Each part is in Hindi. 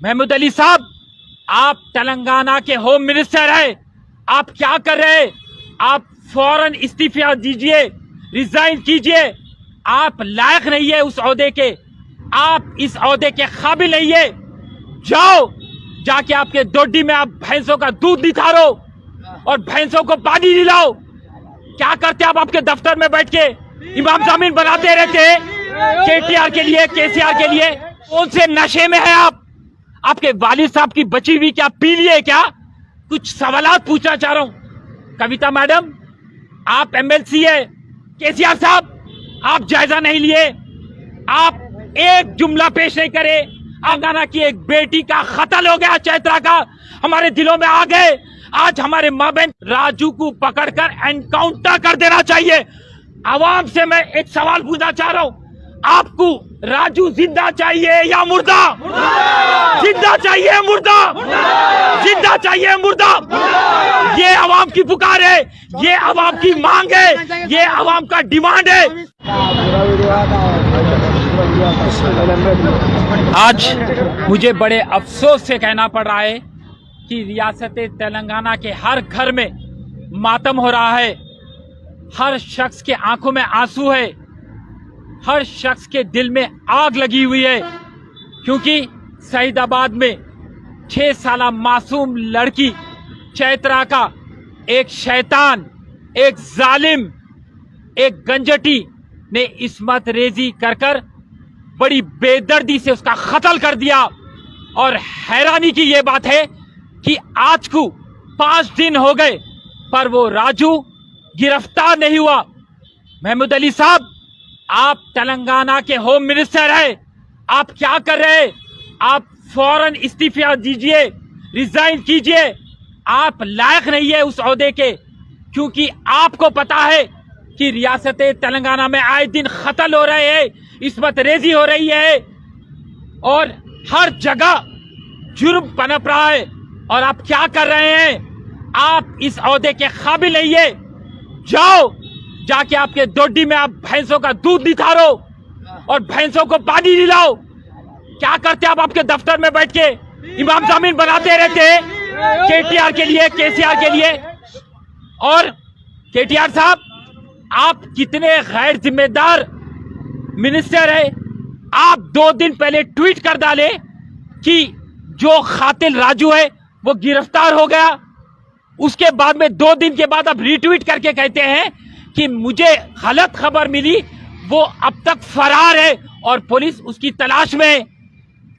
महमूद अली साहब, आप तेलंगाना के होम मिनिस्टर हैं। आप क्या कर रहे हैं? आप फौरन इस्तीफा दीजिए, रिजाइन कीजिए। आप लायक नहीं है उस ओहदे के, आप इस ओहदे के काबिल नहीं है। जाओ, जाके आपके डोडी में आप भैंसों का दूध निकालो और भैंसों को पानी दिलाओ। क्या करते आप आपके दफ्तर में बैठ के इमाम जामीन बनाते रहते हैं केटीआर के लिए, केसीआर के लिए? कौन से नशे में है आप? आपके वालिद साहब की बची हुई क्या पी लिए क्या? कुछ सवालात पूछना चाह रहा हूं। कविता मैडम, आप एमएलसी है। केसीआर साहब, आप जायजा नहीं लिए, आप एक जुमला पेश नहीं करे। तेलंगाना की एक बेटी का कत्ल हो गया, चैत्रा का, हमारे दिलों में आ गए। आज हमारे माँ बहन राजू को पकड़कर एनकाउंटर कर देना चाहिए। आवाम से मैं एक सवाल पूछना चाह रहा हूँ, आपको राजू जिंदा चाहिए या मुर्दा? जिंदा चाहिए मुर्दा? जिंदा चाहिए मुर्दा? ये आवाम की पुकार है, ये आवाम की मांग है, ये आवाम का डिमांड है। आज मुझे बड़े अफसोस से कहना पड़ रहा है कि रियासत तेलंगाना के हर घर में मातम हो रहा है, हर शख्स के आंखों में आंसू है, हर शख्स के दिल में आग लगी हुई है, क्योंकि सईदाबाद में 6 साला मासूम लड़की चैत्रा का एक शैतान, एक जालिम, एक गंजटी ने इस्मत रेजी कर बड़ी बेदर्दी से उसका कत्ल कर दिया। और हैरानी की यह बात है कि आज को 5 दिन हो गए पर वो राजू गिरफ्तार नहीं हुआ। महमूद अली साहब, आप तेलंगाना के होम मिनिस्टर हैं। आप क्या कर रहे हैं? आप फौरन इस्तीफा दीजिए, रिजाइन कीजिए। आप लायक नहीं है उस ओहदे के, क्योंकि आपको पता है कि रियासत तेलंगाना में आए दिन कत्ल हो रहे हैं, इस्मत रेजी हो रही है और हर जगह जुर्म पनप रहा है। और आप क्या कर रहे हैं? आप इस ओहदे के काबिल नहीं है। जाओ, जाके आपके डोडी में आप भैंसों का दूध निकालो और भैंसों को पानी दिलाओ। क्या करते आप आपके दफ्तर में बैठ के इमाम जामीन बनाते रहते हैं केटीआर के लिए, केसीआर के लिए? और केटीआर साहब, आप कितने गैर जिम्मेदार मिनिस्टर है। आप 2 दिन पहले ट्वीट कर डाले कि जो कातिल राजू है वो गिरफ्तार हो गया। उसके बाद में 2 दिन के बाद आप रीट्वीट करके कहते हैं कि मुझे गलत खबर मिली, वो अब तक फरार है और पुलिस उसकी तलाश में है।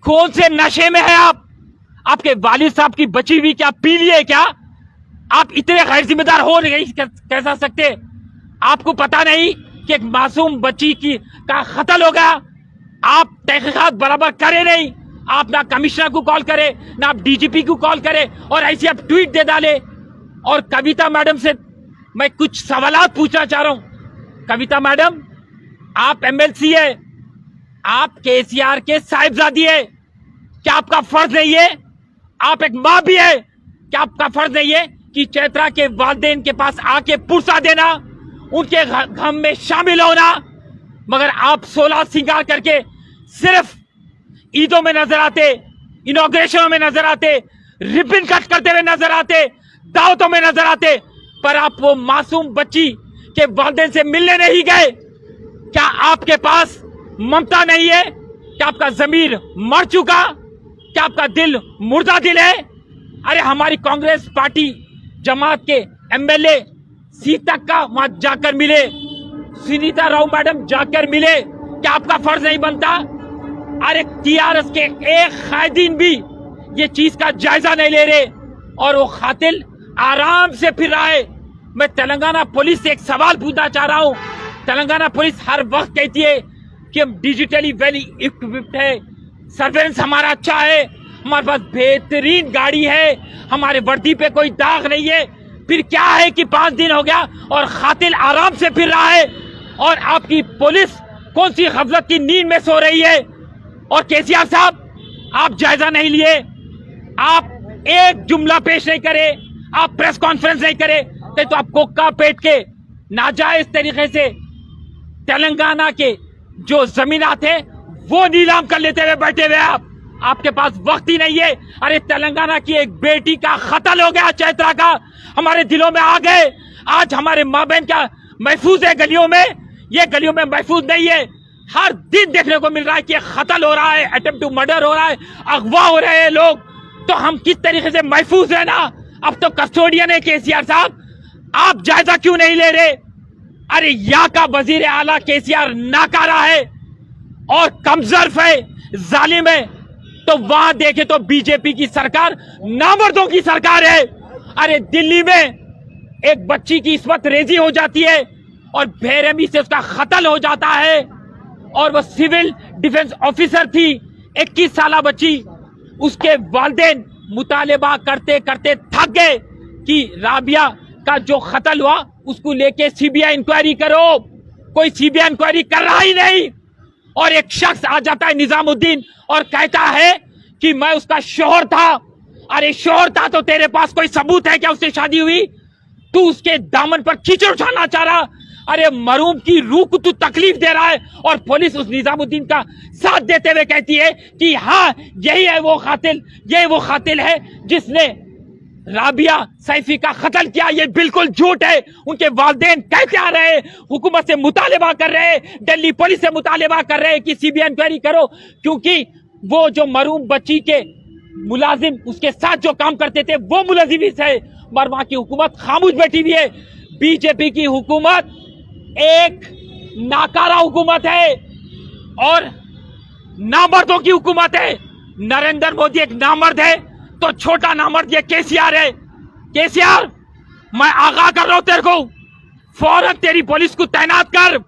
कौन से नशे में है आप? आपके वालिद साहब की बची हुई क्या पी लिए क्या? आप इतने गैर जिम्मेदार हो नहीं कैसा सकते? आपको पता नहीं कि एक मासूम बच्ची का कत्ल हो गया? आप तहकीकात बराबर करे नहीं। आप ना कमिश्नर को कॉल करे, ना आप डीजीपी को कॉल करे और ऐसे आप ट्वीट दे डाले। और कविता मैडम से मैं कुछ सवालात पूछना चाह रहा हूं। कविता मैडम, आप एमएलसी है, आप केसीआर के साहिबजादी है। क्या आपका फर्ज नहीं है? आप एक माँ भी है, क्या आपका फर्ज नहीं है कि चैत्रा के वालिदैन के पास आके पुरसा देना, उनके गम में शामिल होना? मगर आप 16 सिंगार करके सिर्फ ईदों में नजर आते, इनॉग्रेशनों में नजर आते, रिबन कट करते हुए नजर आते, दावतों में नजर आते, पर आप वो मासूम बच्ची के वालिदैन से मिलने नहीं गए। क्या आपके पास ममता नहीं है? क्या आपका जमीर मर चुका? क्या आपका दिल मुर्दा दिल है? अरे हमारी कांग्रेस पार्टी जमात के एमएलए सीतक का वहां जाकर मिले, सुनीता राव मैडम जाकर मिले। क्या आपका फर्ज नहीं बनता? अरे टीआरएस के एक कायदीन भी ये चीज का जायजा नहीं ले रहे और वो कातिल आराम से फिर रहा है। मैं तेलंगाना पुलिस से एक सवाल पूछना चाह रहा हूँ। तेलंगाना पुलिस हर वक्त कहती है कि हम डिजिटली वेल इक्विप्ड है, सर्वेलेंस हमारा अच्छा है, हमारे पास बेहतरीन गाड़ी है, हमारे वर्दी पे कोई दाग नहीं है। फिर क्या है कि 5 दिन हो गया और कातिल आराम से फिर रहा है और आपकी पुलिस कौन सी गफलत की नींद में सो रही है? और केसीआर साहब, आप जायजा नहीं लिए, आप एक जुमला पेश नहीं करे, आप प्रेस कॉन्फ्रेंस नहीं करे, तो आप कोका पेट के नाजायज तरीके से तेलंगाना के जो जमीनात है वो नीलाम कर लेते हुए बैठे हुए आप। आपके पास वक्त ही नहीं है। अरे तेलंगाना की एक बेटी का कत्ल हो गया, चैत्रा का, हमारे दिलों में आ गए। आज हमारे माँ बहन का महफूज है गलियों में, ये गलियों में महफूज नहीं है। हर दिन देखने को मिल रहा है कि कत्ल हो रहा है, अटेम्प्ट टू मर्डर हो रहा है, अगवा हो रहे हैं लोग। तो हम किस तरीके से महफूज है ना। अब तो कस्टोडियन है केसीआर साहब, आप जायजा क्यों नहीं ले रहे? अरे यहाँ का वजीर आला केसीआर नाकारा है और कमजोर है, जालिम है। तो वहां देखे तो बीजेपी की सरकार नामर्दों की सरकार है। अरे दिल्ली में एक बच्ची की इस्मत रेजी हो जाती है और बेरहमी से उसका कत्ल हो जाता है, और वो सिविल डिफेंस ऑफिसर थी, 21 साल बच्ची। उसके वालिदैन मुतालिबा करते करते थक गए कि राबिया का जो कत्ल हुआ उसको लेके सीबीआई इंक्वायरी करो। कोई सीबीआई इंक्वायरी कर रहा ही नहीं। और एक शख्स आ जाता है निजामुद्दीन और कहता है कि मैं उसका शौहर था। अरे शौहर था तो तेरे पास कोई सबूत है क्या उससे शादी हुई? तू उसके दामन पर कीचड़ उछालना चाह रहा। अरे मरूम की रूह को तू तकलीफ दे रहा है, और पुलिस उस निजामुद्दीन का साथ देते हुए कहती है कि हाँ यही है वो कातिल, यही वो कातिल है जिसने राबिया सैफी का कत्ल किया। ये बिल्कुल झूठ है। उनके वालिदैन कहते आ रहे हैं, हुकूमत से मुतालिबा कर रहे हैं, दिल्ली पुलिस से मुतालिबा कर रहे हैं कि सीबीआई इंक्वायरी करो, क्योंकि वो जो मरूम बच्ची के मुलाजिम उसके साथ जो काम करते थे वो मुलजिम है। पर वहां की हुकूमत खामोश बैठी हुई है। बीजेपी की हुकूमत एक नाकारा हुकूमत है और नामर्दों की हुकूमत है। नरेंद्र मोदी एक नामर्द है तो छोटा नामर्द ये केसीआर है। केसीआर, मैं आगाह कर रहा हूं तेरे को, फौरन तेरी पुलिस को तैनात कर,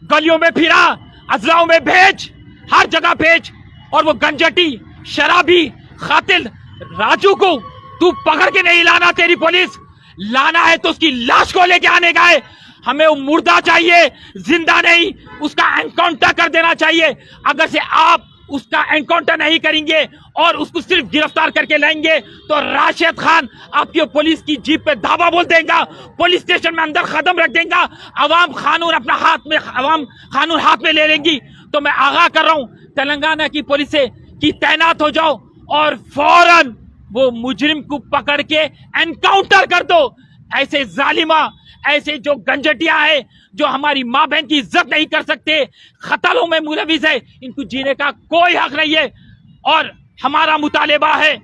गलियों में फिरा, अजलाओं में भेज, हर जगह भेज, और वो गंजटी शराबी कातिल राजू को तू पकड़ के नहीं लाना। तेरी पुलिस लाना है तो उसकी लाश को लेके आने का है। हमें वो मुर्दा चाहिए, जिंदा नहीं। उसका एनकाउंटर कर देना चाहिए। अगर से आप उसका एनकाउंटर नहीं करेंगे और उसको सिर्फ गिरफ्तार करके लाएंगे तो राशिद खान आपकी पुलिस की जीप पे धावा बोल देगा, पुलिस स्टेशन में अंदर कदम रख देगा, अवाम कानून अपना हाथ में ले लेंगी। तो मैं आगाह कर रहा हूं तेलंगाना की पुलिस से कि तैनात हो जाओ और फौरन वो मुजरिम को पकड़ के एनकाउंटर कर दो। ऐसे जालिमा, ऐसे जो गंजटिया है जो हमारी माँ बहन की इज्जत नहीं कर सकते, कत्लों में मुलविस है, इनको जीने का कोई हक नहीं है। और हमारा मुतालिबा है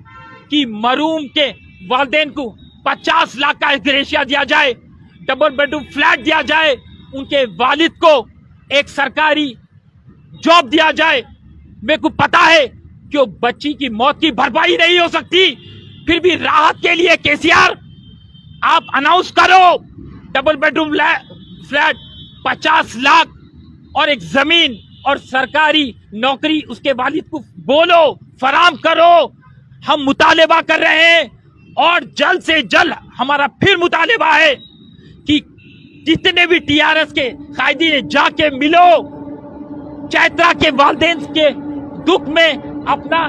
कि मरूम के वालिदैन को 50 लाख का ग्रेशिया दिया जाए, डबल बेडरूम फ्लैट दिया जाए, उनके वालिद को एक सरकारी जॉब दिया जाए। मेरे को पता है कि वो बच्ची की मौत की भरपाई नहीं हो सकती, फिर भी राहत के लिए केसीआर आप अनाउंस करो डबल बेडरूम फ्लैट 50 लाख और एक जमीन और सरकारी नौकरी उसके वालिद को बोलो फराम करो। हम मुतालिबा कर रहे हैं और जल्द से जल्द हमारा फिर मुतालिबा है कि जितने भी टीआरएस के कायदीन जाके मिलो, चैत्रा के वालिदैन के दुख में अपना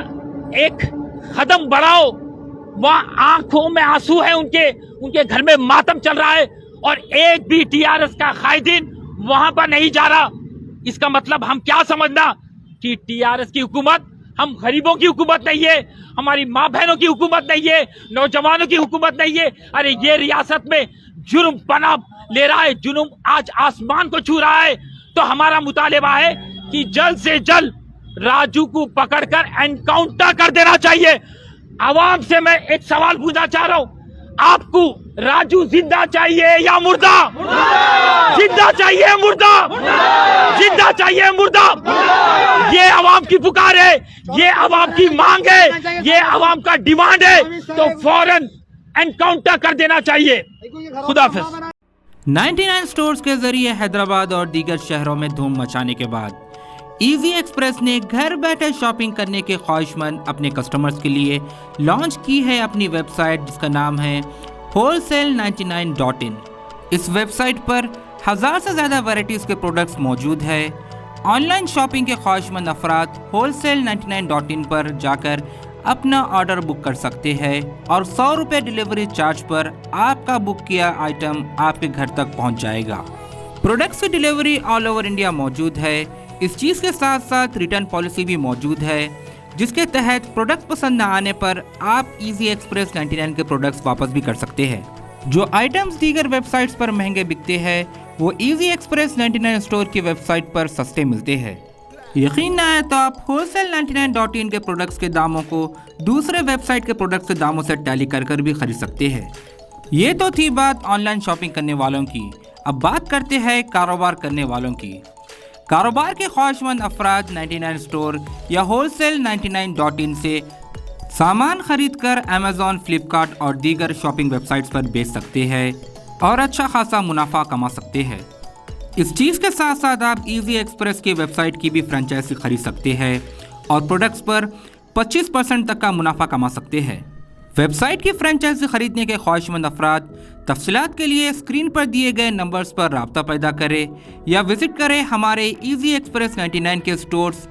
एक कदम बढ़ाओ। वहां आंखों में आंसू है, उनके घर में मातम चल रहा है और एक भी टीआरएस का कायदीन वहां पर नहीं जा रहा। इसका मतलब हम क्या समझना कि टीआरएस की हुकूमत हम गरीबों की हुकूमत नहीं है, हमारी माँ बहनों की हुकूमत नहीं है, नौजवानों की हुकूमत नहीं है। अरे ये रियासत में जुर्म पनाह ले रहा है, जुर्म आज आसमान को छू रहा है। तो हमारा मुतालिबा है कि जल्द से जल्द राजू को पकड़कर एनकाउंटर कर देना चाहिए। आवाम से मैं एक सवाल पूछना चाह रहा हूं, आपको राजू जिंदा चाहिए या मुर्दा? जिंदा चाहिए मुर्दा? जिंदा चाहिए मुर्दा? ये आवाम की पुकार है, ये आवाम की मांग है, ये आवाम का डिमांड है। तो फौरन एनकाउंटर कर देना चाहिए। खुदाफिज। 99 स्टोर्स के जरिए हैदराबाद और दीगर शहरों में धूम मचाने के बाद इजी एक्सप्रेस ने घर बैठे शॉपिंग करने के ख्वाहिशमंद अपने कस्टमर्स के लिए लॉन्च की है अपनी वेबसाइट, जिसका नाम है wholesale99.in। इस वेबसाइट पर 1000 से ज़्यादा वैरायटीज़ के प्रोडक्ट्स मौजूद है। ऑनलाइन शॉपिंग के ख्वाहिशमंद अफराद wholesale99.in पर जाकर अपना ऑर्डर बुक कर सकते हैं और 100 रुपये डिलीवरी चार्ज पर आपका बुक किया आइटम आपके घर तक पहुंच जाएगा। प्रोडक्ट्स की डिलीवरी ऑल ओवर इंडिया मौजूद है। इस चीज़ के साथ साथ रिटर्न पॉलिसी भी मौजूद है। जिसके तहत प्रोडक्ट पसंद न आने पर आप इजी एक्सप्रेस 99 के प्रोडक्ट्स वापस भी कर सकते हैं। जो आइटम्स दीगर वेबसाइट्स पर महंगे बिकते हैं वो इजी एक्सप्रेस 99 स्टोर की वेबसाइट पर सस्ते मिलते हैं। यकीन न आए तो आप wholesale99.in के प्रोडक्ट्स के दामों को दूसरे वेबसाइट के प्रोडक्ट्स के दामों से टैली कर भी खरीद सकते हैं। ये तो थी बात ऑनलाइन शॉपिंग करने वालों की। अब बात करते हैं कारोबार करने वालों की। कारोबार के ख्वाहिशमंद अफराद 99 स्टोर या wholesale99.in से सामान खरीद कर अमेज़ॉन, फ्लिपकार्ट और दीगर शॉपिंग वेबसाइट्स पर बेच सकते हैं और अच्छा खासा मुनाफा कमा सकते हैं। इस चीज़ के साथ साथ आप इजी एक्सप्रेस की वेबसाइट की भी फ्रेंचाइजी खरीद सकते हैं और प्रोडक्ट्स पर 25% तक का मुनाफा कमा सकते हैं। वेबसाइट की फ्रेंचाइजी खरीदने के ख्वाहिशमंद अफराद तफसीलात के लिए स्क्रीन पर दिए गए नंबर्स पर राब्ता पैदा करें या विजिट करें हमारे इजी एक्सप्रेस 99 के स्टोर्स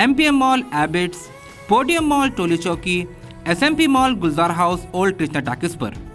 MPM मॉल एबिट्स, podium mall Toli Chowki, SMP mall Gulzar Houz, old Krishna talkies पर।